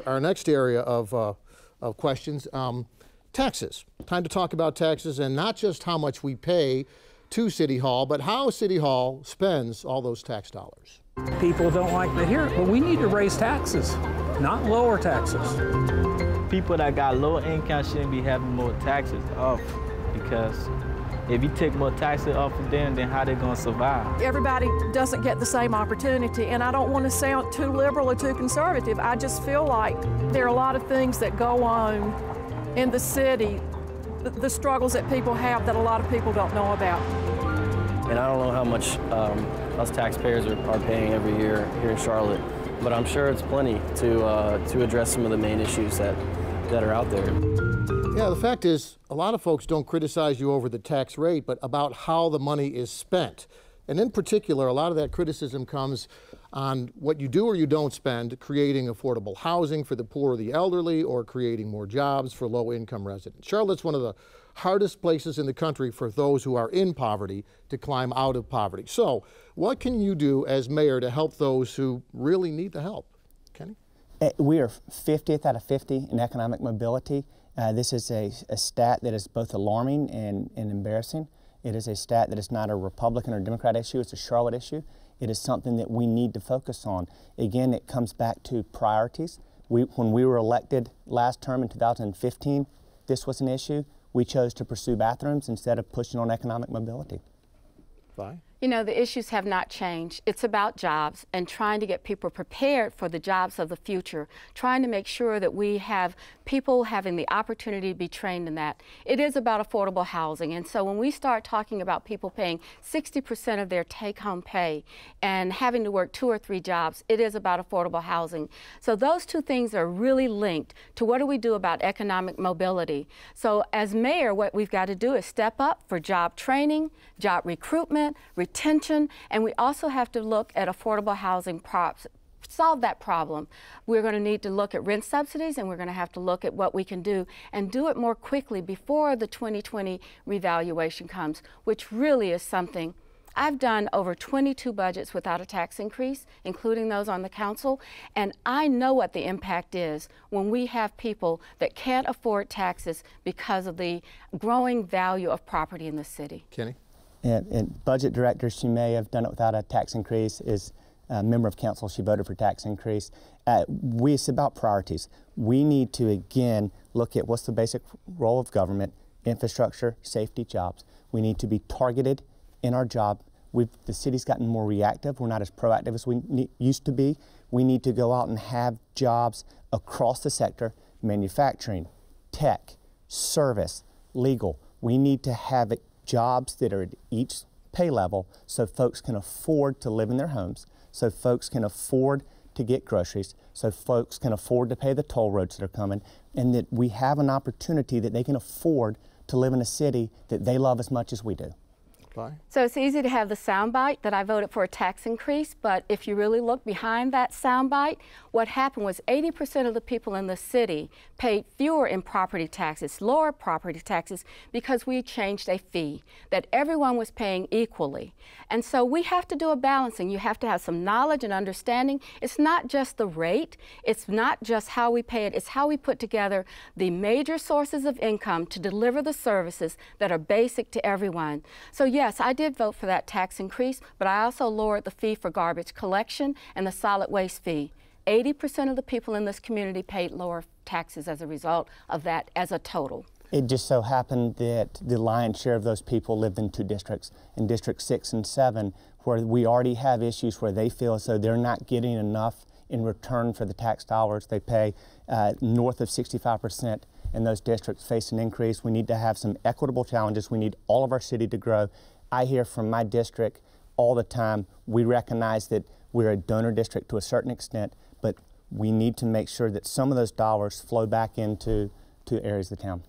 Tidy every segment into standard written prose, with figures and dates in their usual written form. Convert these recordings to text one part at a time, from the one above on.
Our next area of questions, taxes. Time to talk about taxes, and not just how much we pay to City Hall, but how City Hall spends all those tax dollars. People don't like to hear it, but we need to raise taxes, not lower taxes. People that got low income shouldn't be having more taxes off, because if you take more taxes off of them, then how they gonna survive? Everybody doesn't get the same opportunity, and I don't want to sound too liberal or too conservative. I just feel like there are a lot of things that go on in the city, the struggles that people have that a lot of people don't know about. And I don't know how much us taxpayers are paying every year here in Charlotte, but I'm sure it's plenty to address some of the main issues that are out there. Yeah, the fact is, a lot of folks don't criticize you over the tax rate, but about how the money is spent. And in particular, a lot of that criticism comes on what you do or you don't spend creating affordable housing for the poor or the elderly, or creating more jobs for low-income residents. Charlotte's one of the hardest places in the country for those who are in poverty to climb out of poverty. So what can you do as mayor to help those who really need the help? Kenny? We are 50th out of 50 in economic mobility. This is a stat that is both alarming and embarrassing. It is a stat that is not a Republican or Democrat issue, it's a Charlotte issue. It is something that we need to focus on. Again, it comes back to priorities. When we were elected last term in 2015, this was an issue. We chose to pursue bathrooms instead of pushing on economic mobility. Fine. You know, the issues have not changed. It's about jobs and trying to get people prepared for the jobs of the future, trying to make sure that we have people having the opportunity to be trained in that. It is about affordable housing, and so when we start talking about people paying 60% of their take-home pay and having to work 2 or 3 jobs, it is about affordable housing. So those two things are really linked to what do we do about economic mobility. So as mayor, what we've got to do is step up for job training, job recruitment, retention, and we also have to look at affordable housing solve that problem. We're going to need to look at rent subsidies, and we're going to have to look at what we can do and do it more quickly before the 2020 revaluation comes, which really is something. I've done over 22 budgets without a tax increase, including those on the council, and I know what the impact is when we have people that can't afford taxes because of the growing value of property in the city. Kenny? And budget director, she may have done it without a tax increase, is a member of council, she voted for tax increase. It's about priorities. We need to, again, look at what's the basic role of government: infrastructure, safety, jobs. We need to be targeted in our job. The city's gotten more reactive. We're not as proactive as we used to be. We need to go out and have jobs across the sector: manufacturing, tech, service, legal. We need to have jobs that are at each pay level so folks can afford to live in their homes, so folks can afford to get groceries, so folks can afford to pay the toll roads that are coming, and that we have an opportunity that they can afford to live in a city that they love as much as we do. Fine. So it's easy to have the soundbite that I voted for a tax increase, but if you really look behind that soundbite, what happened was 80% of the people in the city paid fewer in property taxes, lower property taxes, because we changed a fee that everyone was paying equally. And so we have to do a balancing. You have to have some knowledge and understanding. It's not just the rate, it's not just how we pay it, it's how we put together the major sources of income to deliver the services that are basic to everyone. So yes, I did vote for that tax increase, but I also lowered the fee for garbage collection and the solid waste fee. 80% of the people in this community paid lower taxes as a result of that as a total. It just so happened that the lion's share of those people lived in 2 districts, in District 6 and 7, where we already have issues where they feel as though they're not getting enough in return for the tax dollars they pay. North of 65% in those districts face an increase. We need to have some equitable challenges. We need all of our city to grow. I hear from my district all the time, we recognize that we're a donor district to a certain extent, but we need to make sure that some of those dollars flow back into areas of the town.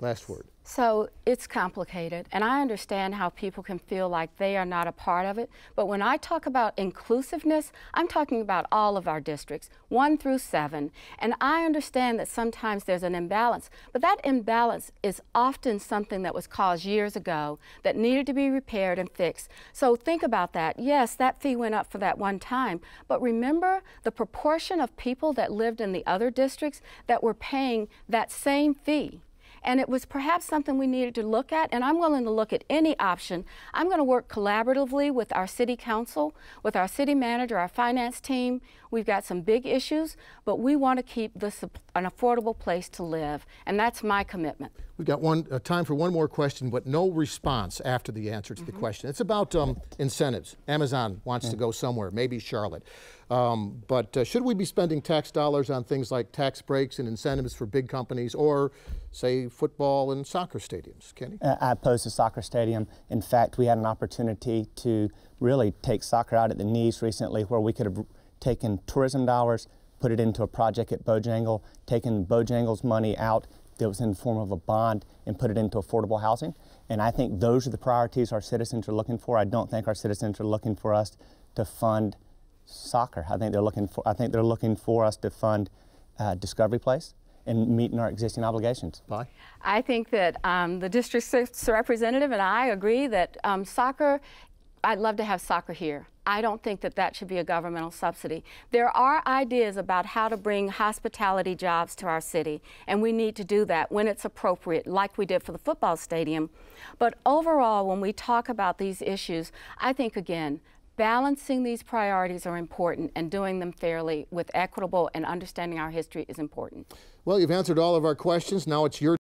Last word. So it's complicated, and I understand how people can feel like they are not a part of it. But when I talk about inclusiveness, I'm talking about all of our districts, 1 through 7. And I understand that sometimes there's an imbalance, but that imbalance is often something that was caused years ago that needed to be repaired and fixed. So think about that. Yes, that fee went up for that one time, but remember the proportion of people that lived in the other districts that were paying that same fee. And it was perhaps something we needed to look at, and I'm willing to look at any option. I'm going to work collaboratively with our city council, with our city manager, our finance team. We've got some big issues, but we want to keep this an affordable place to live, and that's my commitment. We've got time for one more question, but no response after the answer to the question. It's about incentives. Amazon wants to go somewhere, maybe Charlotte. But should we be spending tax dollars on things like tax breaks and incentives for big companies, or, say, football and soccer stadiums? Kenny? I oppose the soccer stadium. In fact, we had an opportunity to really take soccer out at the knees recently, where we could have taken tourism dollars, put it into a project at Bojangle, taken Bojangle's money out that was in the form of a bond, and put it into affordable housing. And I think those are the priorities our citizens are looking for. I don't think our citizens are looking for us to fund soccer. I think they're looking for us to fund Discovery Place and meeting our existing obligations. Bye. I think that the district 6 representative and I agree that soccer, I'd love to have soccer here. I don't think that that should be a governmental subsidy. There are ideas about how to bring hospitality jobs to our city, and we need to do that when it's appropriate, like we did for the football stadium. But overall, when we talk about these issues, I think, again, balancing these priorities are important, and doing them fairly with equitable and understanding our history is important. Well, you've answered all of our questions. Now it's your